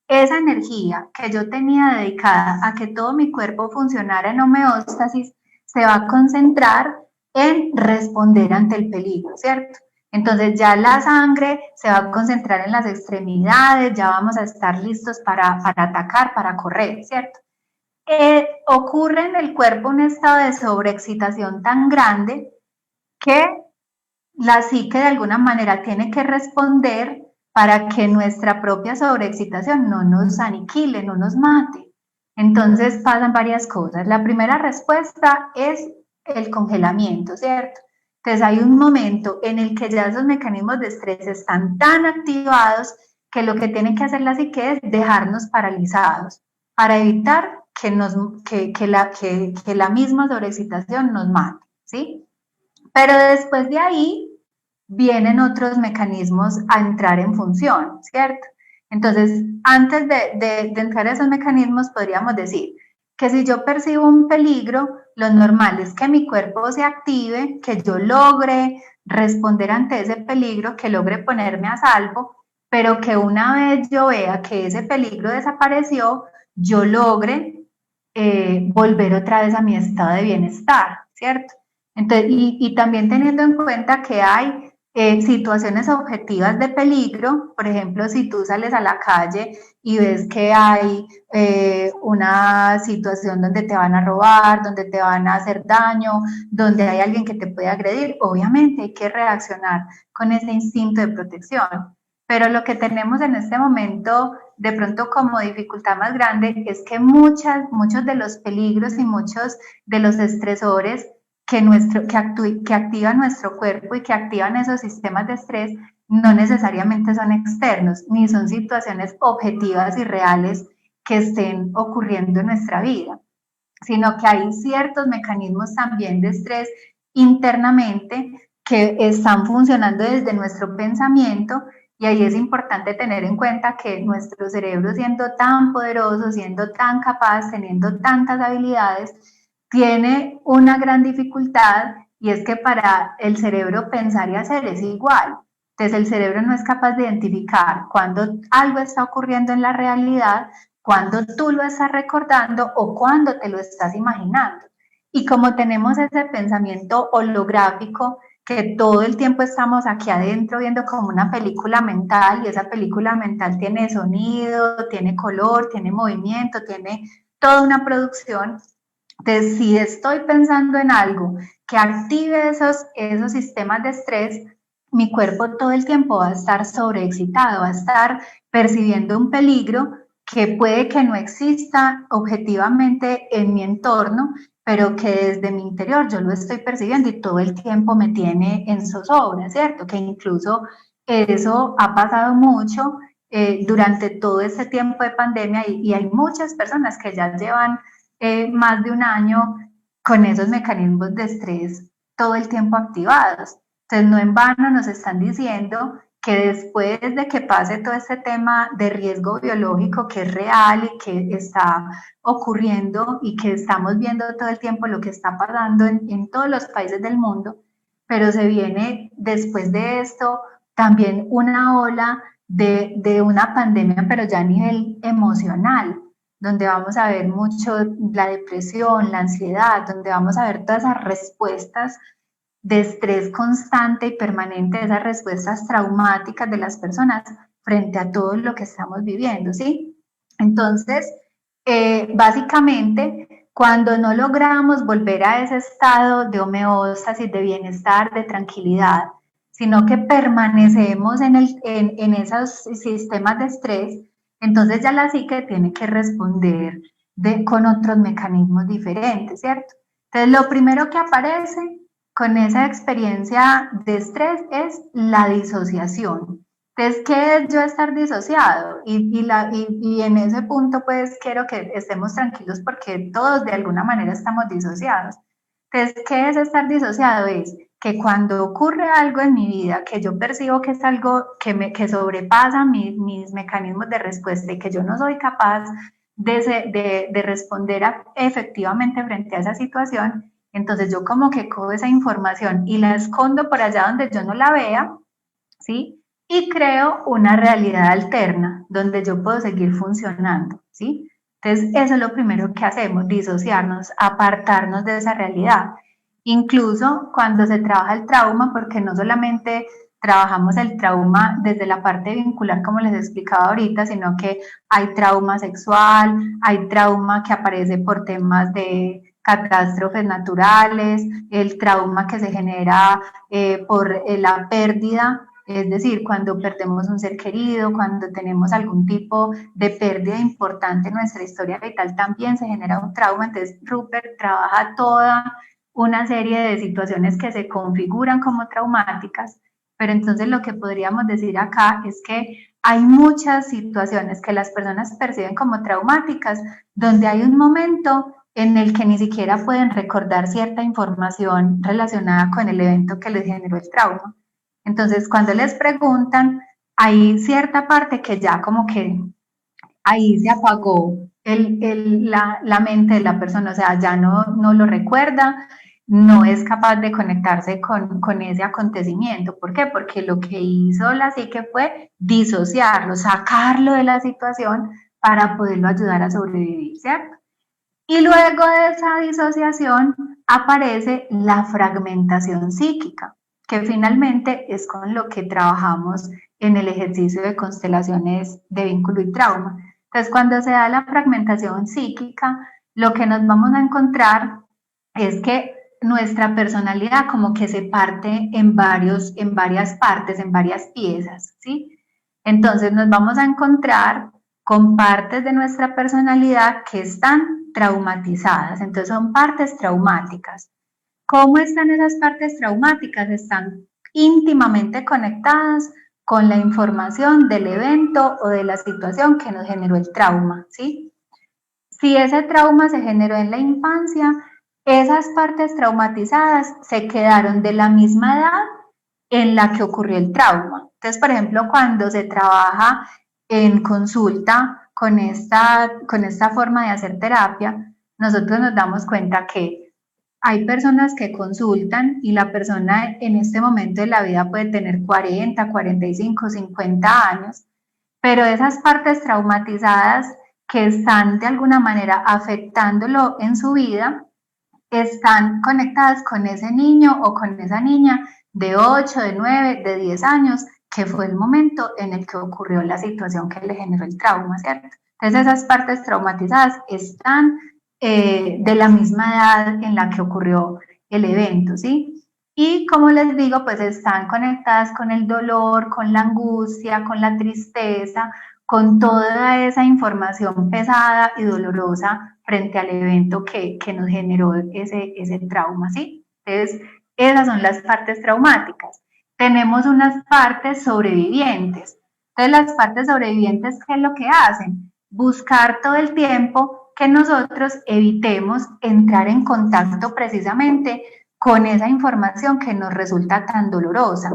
A: Esa energía que yo tenía dedicada a que todo mi cuerpo funcionara en homeostasis se va a concentrar en responder ante el peligro, ¿cierto? Entonces ya la sangre se va a concentrar en las extremidades, ya vamos a estar listos para atacar, para correr, ¿cierto? Ocurre en el cuerpo un estado de sobreexcitación tan grande que la psique de alguna manera tiene que responder para que nuestra propia sobreexcitación no nos aniquile, no nos mate. Entonces pasan varias cosas. La primera respuesta es el congelamiento, ¿cierto? Entonces hay un momento en el que ya esos mecanismos de estrés están tan activados que lo que tiene que hacer la psique es dejarnos paralizados para evitar que la misma sobreexcitación nos mate, ¿sí? Pero después de ahí vienen otros mecanismos a entrar en función, ¿cierto? Entonces, antes de entrar a esos mecanismos, podríamos decir que si yo percibo un peligro, lo normal es que mi cuerpo se active, que yo logre responder ante ese peligro, que logre ponerme a salvo, pero que una vez yo vea que ese peligro desapareció, yo logre volver otra vez a mi estado de bienestar, ¿cierto? Entonces, y también teniendo en cuenta que hay situaciones objetivas de peligro, por ejemplo, si tú sales a la calle y ves que hay una situación donde te van a robar, donde te van a hacer daño, donde hay alguien que te puede agredir, obviamente hay que reaccionar con ese instinto de protección. Pero lo que tenemos en este momento, de pronto como dificultad más grande, es que muchos de los peligros y muchos de los estresores que activan nuestro cuerpo y que activan esos sistemas de estrés no necesariamente son externos, ni son situaciones objetivas y reales que estén ocurriendo en nuestra vida, sino que hay ciertos mecanismos también de estrés internamente que están funcionando desde nuestro pensamiento y ahí es importante tener en cuenta que nuestro cerebro, siendo tan poderoso, siendo tan capaz, teniendo tantas habilidades, tiene una gran dificultad y es que para el cerebro pensar y hacer es igual. Entonces el cerebro no es capaz de identificar cuando algo está ocurriendo en la realidad, cuando tú lo estás recordando o cuando te lo estás imaginando. Y como tenemos ese pensamiento holográfico, que todo el tiempo estamos aquí adentro viendo como una película mental y esa película mental tiene sonido, tiene color, tiene movimiento, tiene toda una producción. Entonces, si estoy pensando en algo que active esos sistemas de estrés, mi cuerpo todo el tiempo va a estar sobreexcitado, va a estar percibiendo un peligro que puede que no exista objetivamente en mi entorno, pero que desde mi interior yo lo estoy percibiendo y todo el tiempo me tiene en zozobra, ¿cierto? Que incluso eso ha pasado mucho durante todo este tiempo de pandemia y hay muchas personas que ya llevan más de un año con esos mecanismos de estrés todo el tiempo activados. Entonces, no en vano nos están diciendo que después de que pase todo este tema de riesgo biológico que es real y que está ocurriendo y que estamos viendo todo el tiempo lo que está pasando en todos los países del mundo, pero se viene después de esto también una ola de una pandemia, pero ya a nivel emocional, donde vamos a ver mucho la depresión, la ansiedad, donde vamos a ver todas esas respuestas de estrés constante y permanente, esas respuestas traumáticas de las personas frente a todo lo que estamos viviendo, ¿sí? Entonces, básicamente, cuando no logramos volver a ese estado de homeostasis, de bienestar, de tranquilidad, sino que permanecemos en esos sistemas de estrés, entonces ya la psique tiene que responder con otros mecanismos diferentes, ¿cierto? Entonces, lo primero que aparece con esa experiencia de estrés es la disociación. Entonces, ¿qué es yo estar disociado? Y en ese punto, pues, quiero que estemos tranquilos porque todos de alguna manera estamos disociados. Entonces, ¿qué es estar disociado? Es que cuando ocurre algo en mi vida, que yo percibo que es algo que sobrepasa mis mecanismos de respuesta y que yo no soy capaz de responder efectivamente frente a esa situación, entonces yo como que cojo esa información y la escondo por allá donde yo no la vea, ¿sí? Y creo una realidad alterna donde yo puedo seguir funcionando, ¿sí? Entonces, eso es lo primero que hacemos, disociarnos, apartarnos de esa realidad. Incluso cuando se trabaja el trauma, porque no solamente trabajamos el trauma desde la parte vincular, como les explicaba ahorita, sino que hay trauma sexual, hay trauma que aparece por temas de catástrofes naturales, el trauma que se genera por la pérdida, es decir, cuando perdemos un ser querido, cuando tenemos algún tipo de pérdida importante en nuestra historia vital, también se genera un trauma. Entonces, Rupert trabaja toda una serie de situaciones que se configuran como traumáticas, pero entonces lo que podríamos decir acá es que hay muchas situaciones que las personas perciben como traumáticas, donde hay un momento en el que ni siquiera pueden recordar cierta información relacionada con el evento que les generó el trauma. Entonces, cuando les preguntan, hay cierta parte que ya como que ahí se apagó la mente de la persona, o sea, ya no lo recuerda, no es capaz de conectarse con ese acontecimiento. ¿Por qué? Porque lo que hizo la psique fue disociarlo, sacarlo de la situación para poderlo ayudar a sobrevivir, ¿cierto? Y luego de esa disociación aparece la fragmentación psíquica, que finalmente es con lo que trabajamos en el ejercicio de constelaciones de vínculo y trauma. Entonces, cuando se da la fragmentación psíquica, lo que nos vamos a encontrar es que nuestra personalidad como que se parte en varias partes, en varias piezas, ¿sí? Entonces nos vamos a encontrar con partes de nuestra personalidad que están traumatizadas, entonces son partes traumáticas. ¿Cómo están esas partes traumáticas? Están íntimamente conectadas con la información del evento o de la situación que nos generó el trauma, ¿sí? Si ese trauma se generó en la infancia, esas partes traumatizadas se quedaron de la misma edad en la que ocurrió el trauma. Entonces, por ejemplo, cuando se trabaja en consulta con esta forma de hacer terapia, nosotros nos damos cuenta que hay personas que consultan y la persona en este momento de la vida puede tener 40, 45, 50 años, pero esas partes traumatizadas que están de alguna manera afectándolo en su vida, están conectadas con ese niño o con esa niña de 8, de 9, de 10 años, que fue el momento en el que ocurrió la situación que le generó el trauma, ¿cierto? Entonces esas partes traumatizadas están de la misma edad en la que ocurrió el evento, ¿sí? Y como les digo, pues están conectadas con el dolor, con la angustia, con la tristeza, con toda esa información pesada y dolorosa frente al evento que nos generó ese trauma, ¿sí? Entonces, esas son las partes traumáticas. Tenemos unas partes sobrevivientes. Entonces, las partes sobrevivientes, ¿qué es lo que hacen? Buscar todo el tiempo que nosotros evitemos entrar en contacto precisamente con esa información que nos resulta tan dolorosa.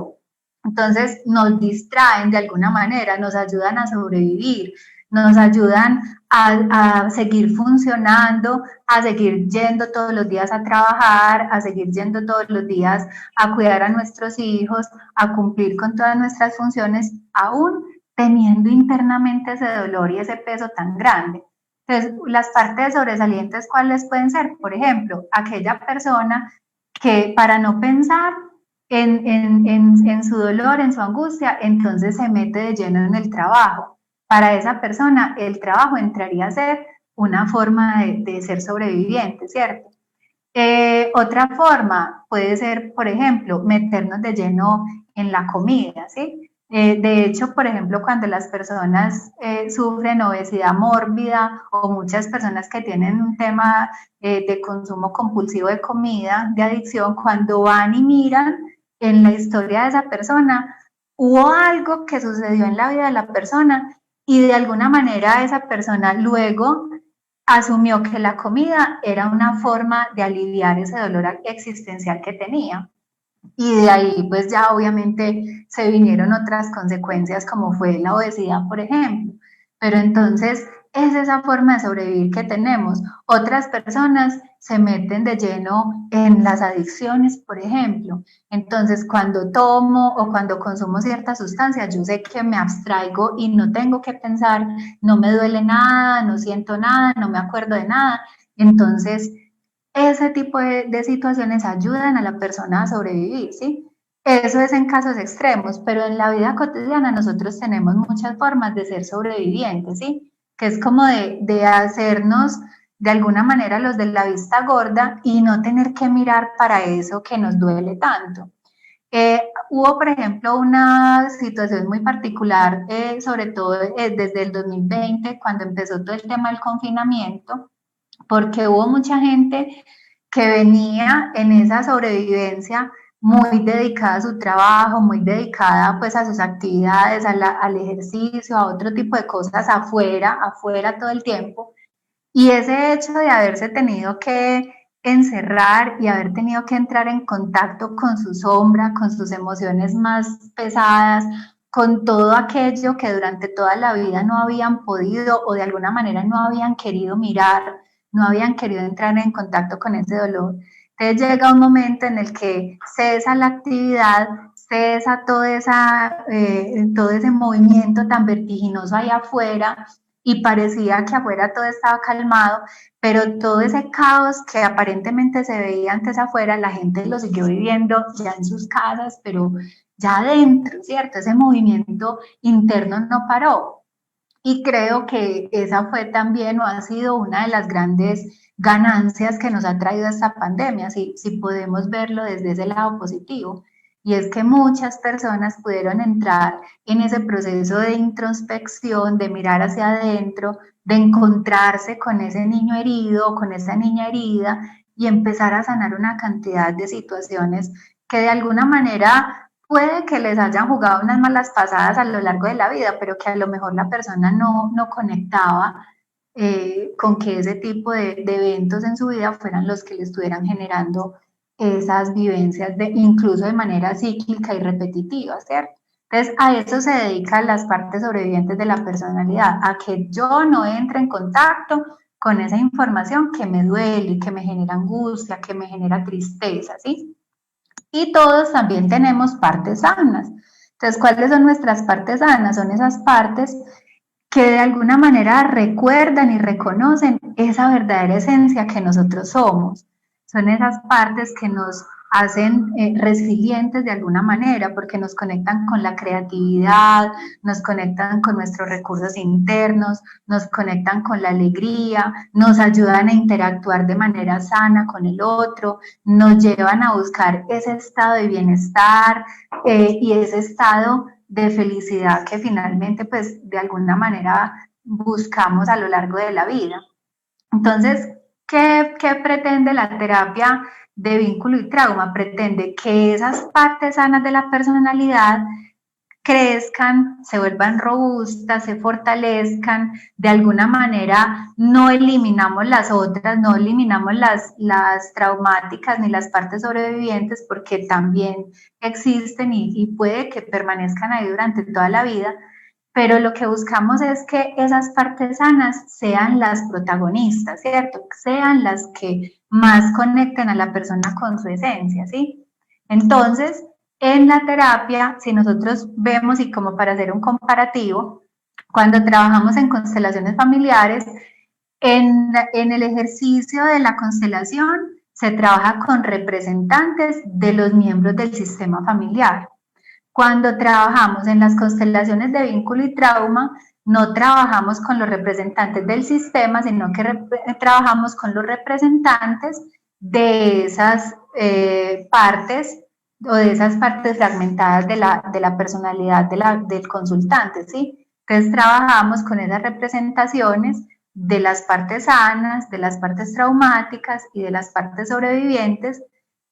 A: Entonces nos distraen de alguna manera, nos ayudan a sobrevivir, nos ayudan a seguir funcionando, a seguir yendo todos los días a trabajar, a seguir yendo todos los días a cuidar a nuestros hijos, a cumplir con todas nuestras funciones, aún teniendo internamente ese dolor y ese peso tan grande. Entonces, las partes sobresalientes, ¿cuáles pueden ser? Por ejemplo, aquella persona que para no pensar en su dolor, en su angustia, entonces se mete de lleno en el trabajo. Para esa persona, el trabajo entraría a ser una forma de ser sobreviviente, ¿cierto? Otra forma puede ser, por ejemplo, meternos de lleno en la comida, ¿sí? De hecho, por ejemplo, cuando las personas sufren obesidad mórbida o muchas personas que tienen un tema de consumo compulsivo de comida, de adicción, cuando van y miran en la historia de esa persona, hubo algo que sucedió en la vida de la persona y de alguna manera esa persona luego asumió que la comida era una forma de aliviar ese dolor existencial que tenía. Y de ahí pues ya obviamente se vinieron otras consecuencias como fue la obesidad, por ejemplo. Pero entonces es esa forma de sobrevivir que tenemos. Otras personas se meten de lleno en las adicciones, por ejemplo. Entonces cuando tomo o cuando consumo ciertas sustancias, yo sé que me abstraigo y no tengo que pensar, no me duele nada, no siento nada, no me acuerdo de nada. Entonces ese tipo de situaciones ayudan a la persona a sobrevivir, ¿sí? Eso es en casos extremos, pero en la vida cotidiana nosotros tenemos muchas formas de ser sobrevivientes, ¿sí? Que es como de hacernos de alguna manera los de la vista gorda y no tener que mirar para eso que nos duele tanto. Hubo, por ejemplo, una situación muy particular, sobre todo desde el 2020, cuando empezó todo el tema del confinamiento, porque hubo mucha gente que venía en esa sobrevivencia muy dedicada a su trabajo, muy dedicada pues a sus actividades, al ejercicio, a otro tipo de cosas afuera todo el tiempo. Y ese hecho de haberse tenido que encerrar y haber tenido que entrar en contacto con su sombra, con sus emociones más pesadas, con todo aquello que durante toda la vida no habían podido o de alguna manera no habían querido mirar, no habían querido entrar en contacto con ese dolor. Entonces llega un momento en el que cesa la actividad, cesa todo ese movimiento tan vertiginoso allá afuera y parecía que afuera todo estaba calmado, pero todo ese caos que aparentemente se veía antes afuera, la gente lo siguió viviendo ya en sus casas, pero ya adentro, ¿cierto? Ese movimiento interno no paró. Y creo que esa fue también o ha sido una de las grandes ganancias que nos ha traído esta pandemia, si podemos verlo desde ese lado positivo. Y es que muchas personas pudieron entrar en ese proceso de introspección, de mirar hacia adentro, de encontrarse con ese niño herido, con esa niña herida y empezar a sanar una cantidad de situaciones que de alguna manera puede que les hayan jugado unas malas pasadas a lo largo de la vida, pero que a lo mejor la persona no conectaba con que ese tipo de eventos en su vida fueran los que le estuvieran generando esas vivencias incluso de manera cíclica y repetitiva, ¿cierto? Entonces, a eso se dedican las partes sobrevivientes de la personalidad, a que yo no entre en contacto con esa información que me duele, que me genera angustia, que me genera tristeza, ¿sí? Y todos también tenemos partes sanas. Entonces, ¿cuáles son nuestras partes sanas? Son esas partes que de alguna manera recuerdan y reconocen esa verdadera esencia que nosotros somos. Son esas partes que nos hacen resilientes de alguna manera porque nos conectan con la creatividad, nos conectan con nuestros recursos internos, nos conectan con la alegría, nos ayudan a interactuar de manera sana con el otro, nos llevan a buscar ese estado de bienestar y ese estado de felicidad que finalmente pues de alguna manera buscamos a lo largo de la vida. Entonces, ¿qué pretende la terapia de vínculo y trauma? Pretende que esas partes sanas de la personalidad crezcan, se vuelvan robustas, se fortalezcan, de alguna manera no eliminamos las otras, no eliminamos las traumáticas ni las partes sobrevivientes porque también existen y puede que permanezcan ahí durante toda la vida, pero lo que buscamos es que esas partes sanas sean las protagonistas, ¿cierto? Sean las que más conecten a la persona con su esencia, ¿sí? Entonces, en la terapia, si nosotros vemos y como para hacer un comparativo, cuando trabajamos en constelaciones familiares, en el ejercicio de la constelación se trabaja con representantes de los miembros del sistema familiar. Cuando trabajamos en las constelaciones de vínculo y trauma, no trabajamos con los representantes del sistema, sino que trabajamos con los representantes de esas partes o de esas partes fragmentadas de la personalidad del consultante, ¿sí? Entonces trabajamos con esas representaciones de las partes sanas, de las partes traumáticas y de las partes sobrevivientes,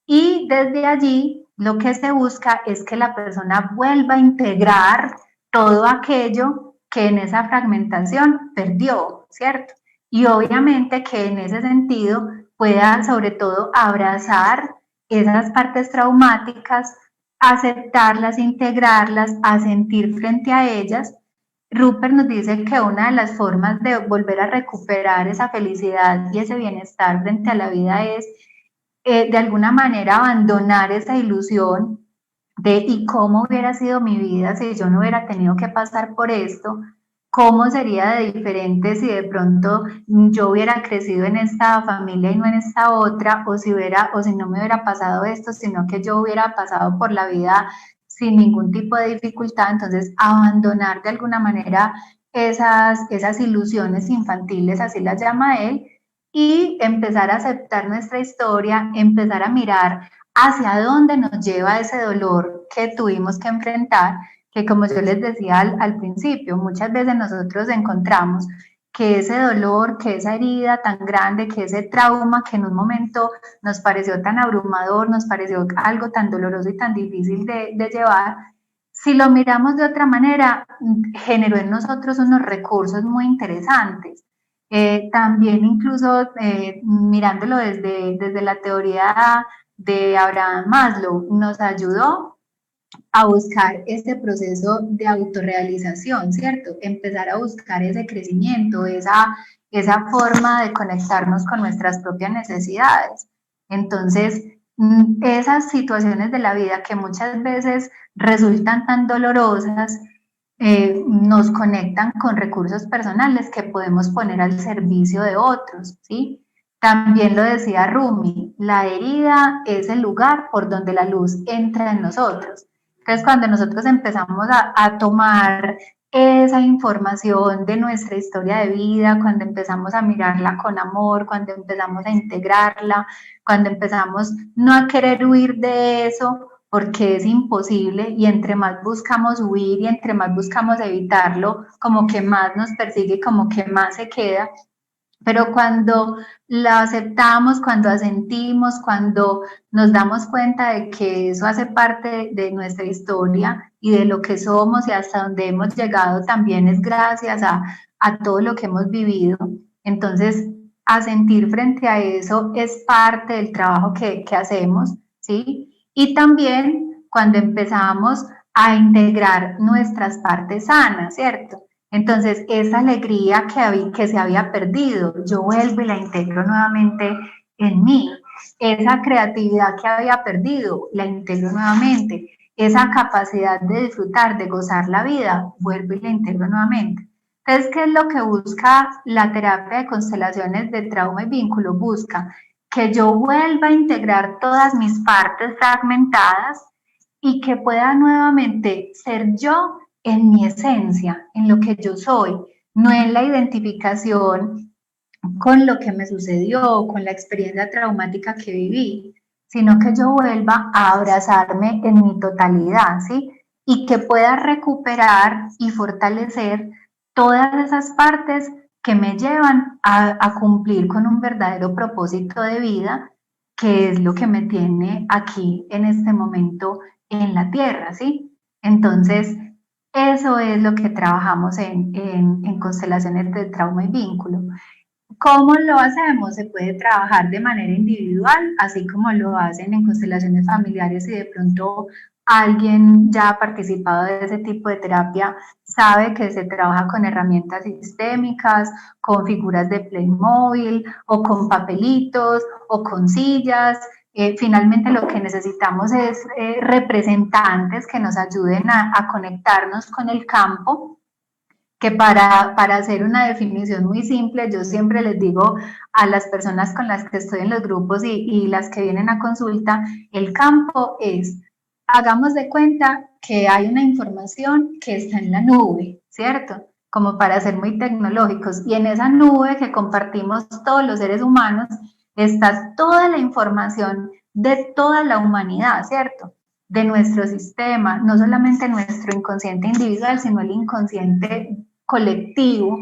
A: y desde allí lo que se busca es que la persona vuelva a integrar todo aquello que en esa fragmentación perdió, ¿cierto? Y obviamente que en ese sentido pueda sobre todo abrazar esas partes traumáticas, aceptarlas, integrarlas, a sentir frente a ellas. Rupert nos dice que una de las formas de volver a recuperar esa felicidad y ese bienestar frente a la vida es de alguna manera abandonar esa ilusión de y cómo hubiera sido mi vida si yo no hubiera tenido que pasar por esto, cómo sería de diferente si de pronto yo hubiera crecido en esta familia y no en esta otra, o si no me hubiera pasado esto, sino que yo hubiera pasado por la vida sin ningún tipo de dificultad. Entonces, abandonar de alguna manera esas ilusiones infantiles, así las llama él, y empezar a aceptar nuestra historia, empezar a mirar hacia dónde nos lleva ese dolor que tuvimos que enfrentar, que como yo les decía al principio, muchas veces nosotros encontramos que ese dolor, que esa herida tan grande, que ese trauma que en un momento nos pareció tan abrumador, nos pareció algo tan doloroso y tan difícil de llevar, si lo miramos de otra manera, generó en nosotros unos recursos muy interesantes. También incluso mirándolo desde la teoría de Abraham Maslow, nos ayudó a buscar ese proceso de autorrealización, ¿cierto? Empezar a buscar ese crecimiento, esa forma de conectarnos con nuestras propias necesidades. Entonces, esas situaciones de la vida que muchas veces resultan tan dolorosas, nos conectan con recursos personales que podemos poner al servicio de otros, ¿sí? También lo decía Rumi, la herida es el lugar por donde la luz entra en nosotros. Entonces, cuando nosotros empezamos a tomar esa información de nuestra historia de vida, cuando empezamos a mirarla con amor, cuando empezamos a integrarla, cuando empezamos no a querer huir de eso, porque es imposible, y entre más buscamos huir y entre más buscamos evitarlo, como que más nos persigue, como que más se queda. Pero cuando la aceptamos, cuando asentimos, cuando nos damos cuenta de que eso hace parte de nuestra historia y de lo que somos y hasta donde hemos llegado, también es gracias a todo lo que hemos vivido. Entonces, asentir frente a eso es parte del trabajo que hacemos, ¿sí? Y también cuando empezamos a integrar nuestras partes sanas, ¿cierto? Entonces, esa alegría que se había perdido, yo vuelvo y la integro nuevamente en mí. Esa creatividad que había perdido, la integro nuevamente. Esa capacidad de disfrutar, de gozar la vida, vuelvo y la integro nuevamente. Entonces, ¿qué es lo que busca la terapia de constelaciones de trauma y vínculo? Busca que yo vuelva a integrar todas mis partes fragmentadas y que pueda nuevamente ser yo en mi esencia, en lo que yo soy, no en la identificación con lo que me sucedió, con la experiencia traumática que viví, sino que yo vuelva a abrazarme en mi totalidad, ¿sí? Y que pueda recuperar y fortalecer todas esas partes que me llevan a cumplir con un verdadero propósito de vida, que es lo que me tiene aquí en este momento en la tierra, ¿sí? Entonces, eso es lo que trabajamos en constelaciones de trauma y vínculo. ¿Cómo lo hacemos? Se puede trabajar de manera individual, así como lo hacen en constelaciones familiares, y de pronto alguien ya ha participado de ese tipo de terapia, sabe que se trabaja con herramientas sistémicas, con figuras de Playmobil o con papelitos o con sillas. Finalmente lo que necesitamos es representantes que nos ayuden a conectarnos con el campo, que para hacer una definición muy simple, yo siempre les digo a las personas con las que estoy en los grupos y las que vienen a consulta, el campo es, hagamos de cuenta que hay una información que está en la nube, ¿cierto? Como para ser muy tecnológicos, y en esa nube que compartimos todos los seres humanos está toda la información de toda la humanidad, ¿cierto? de nuestro sistema, no solamente nuestro inconsciente individual, sino el inconsciente colectivo,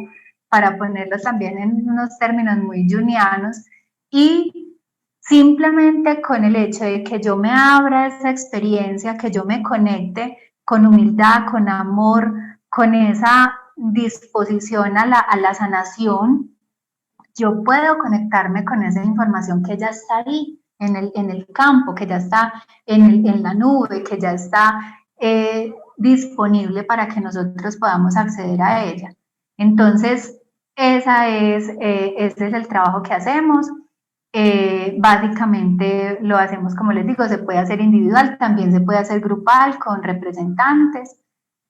A: para ponerlo también en unos términos muy jungianos, y simplemente con el hecho de que yo me abra a esa experiencia, que yo me conecte con humildad, con amor, con esa disposición a la sanación, yo puedo conectarme con esa información que ya está ahí, en el campo, que ya está en la nube, que ya está disponible para que nosotros podamos acceder a ella. Entonces, ese es el trabajo que hacemos. Básicamente lo hacemos, como les digo, se puede hacer individual, también se puede hacer grupal con representantes.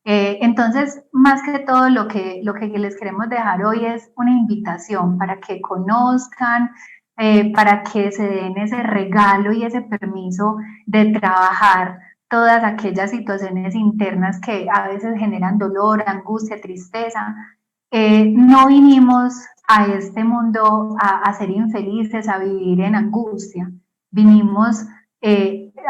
A: Entonces, más que todo, lo que les queremos dejar hoy es una invitación para que conozcan, para que se den ese regalo y ese permiso de trabajar todas aquellas situaciones internas que a veces generan dolor, angustia, tristeza. No vinimos a este mundo a ser infelices, a vivir en angustia. Vinimos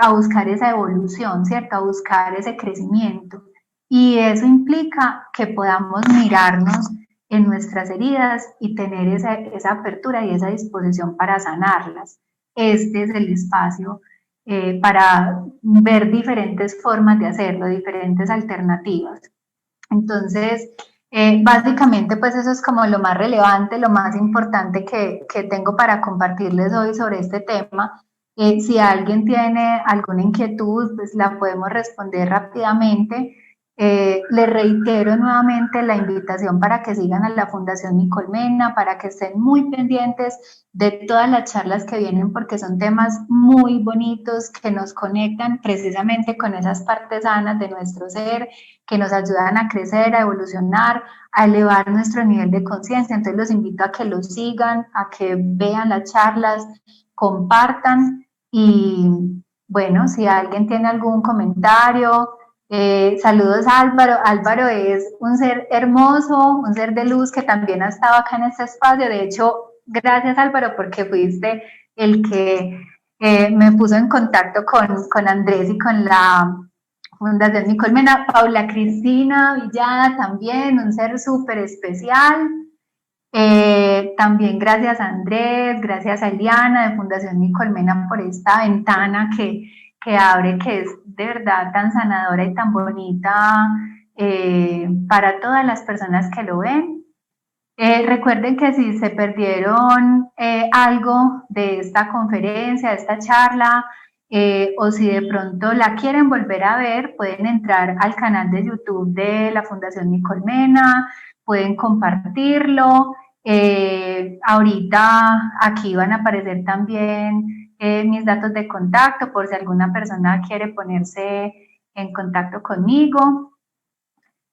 A: a buscar esa evolución, ¿cierto? A buscar ese crecimiento. Y eso implica que podamos mirarnos en nuestras heridas y tener esa apertura y esa disposición para sanarlas. Este es el espacio para ver diferentes formas de hacerlo, diferentes alternativas. Entonces, básicamente, pues eso es como lo más relevante, lo más importante que tengo para compartirles hoy sobre este tema. Si alguien tiene alguna inquietud, pues la podemos responder rápidamente. Les reitero nuevamente la invitación para que sigan a la Fundación Nicole Mena, para que estén muy pendientes de todas las charlas que vienen, porque son temas muy bonitos que nos conectan precisamente con esas partes sanas de nuestro ser, que nos ayudan a crecer, a evolucionar, a elevar nuestro nivel de conciencia. Entonces los invito a que los sigan, a que vean las charlas, compartan y bueno, si alguien tiene algún comentario, saludos a Álvaro. Álvaro es un ser hermoso, un ser de luz que también ha estado acá en este espacio. De hecho, gracias Álvaro porque fuiste el que me puso en contacto con Andrés y con la Fundación Nicole Mena. Paula Cristina Villada también, un ser súper especial. También gracias a Andrés, gracias a Eliana de Fundación Nicole Mena por esta ventana que abre, que es de verdad tan sanadora y tan bonita para todas las personas que lo ven. Recuerden que si se perdieron algo de esta conferencia, de esta charla, o si de pronto la quieren volver a ver, pueden entrar al canal de YouTube de la Fundación Nicole Mena, pueden compartirlo. Ahorita aquí van a aparecer también mis datos de contacto por si alguna persona quiere ponerse en contacto conmigo.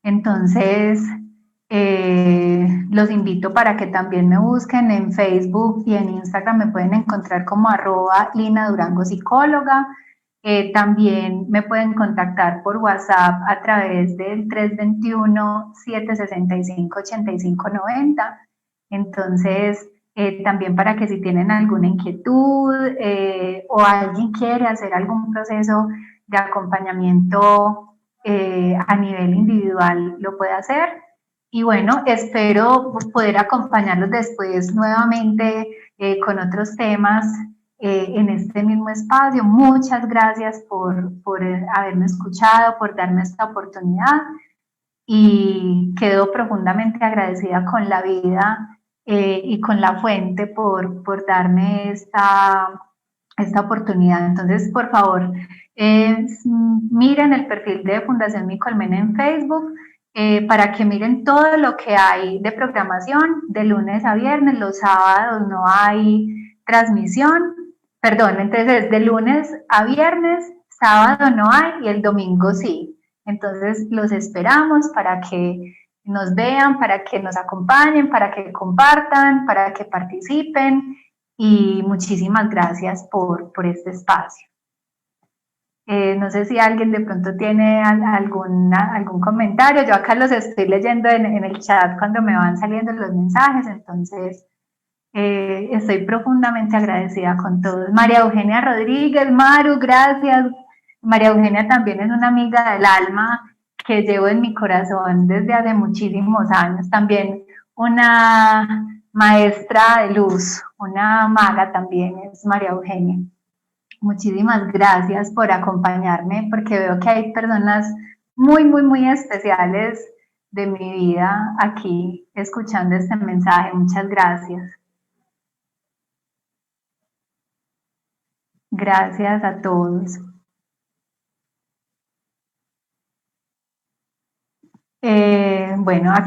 A: Entonces, los invito para que también me busquen en Facebook y en Instagram, me pueden encontrar como @LinaDurangoPsicóloga. También me pueden contactar por WhatsApp a través del 321-765-8590. Entonces, también para que si tienen alguna inquietud o alguien quiere hacer algún proceso de acompañamiento a nivel individual, lo puede hacer. Y bueno, espero poder acompañarlos después nuevamente con otros temas en este mismo espacio. Muchas gracias por haberme escuchado, por darme esta oportunidad y quedo profundamente agradecida con la vida y con la fuente por darme esta oportunidad. Entonces, por favor, miren el perfil de Fundación Nicole Mena en Facebook para que miren todo lo que hay de programación de lunes a viernes. Los sábados no hay transmisión, perdón, entonces de lunes a viernes, sábado no hay y el domingo sí. Entonces los esperamos para que nos vean, para que nos acompañen, para que compartan, para que participen y muchísimas gracias por este espacio. No sé si alguien de pronto tiene algún comentario. Yo acá los estoy leyendo en el chat cuando me van saliendo los mensajes, entonces estoy profundamente agradecida con todos. María Eugenia Rodríguez, Maru, gracias. María Eugenia también es una amiga del alma que llevo en mi corazón desde hace muchísimos años. También una maestra de luz, una maga también es María Eugenia. Muchísimas gracias por acompañarme, porque veo que hay personas muy, muy, muy especiales de mi vida aquí escuchando este mensaje. Muchas gracias. Gracias a todos. Bueno, aquí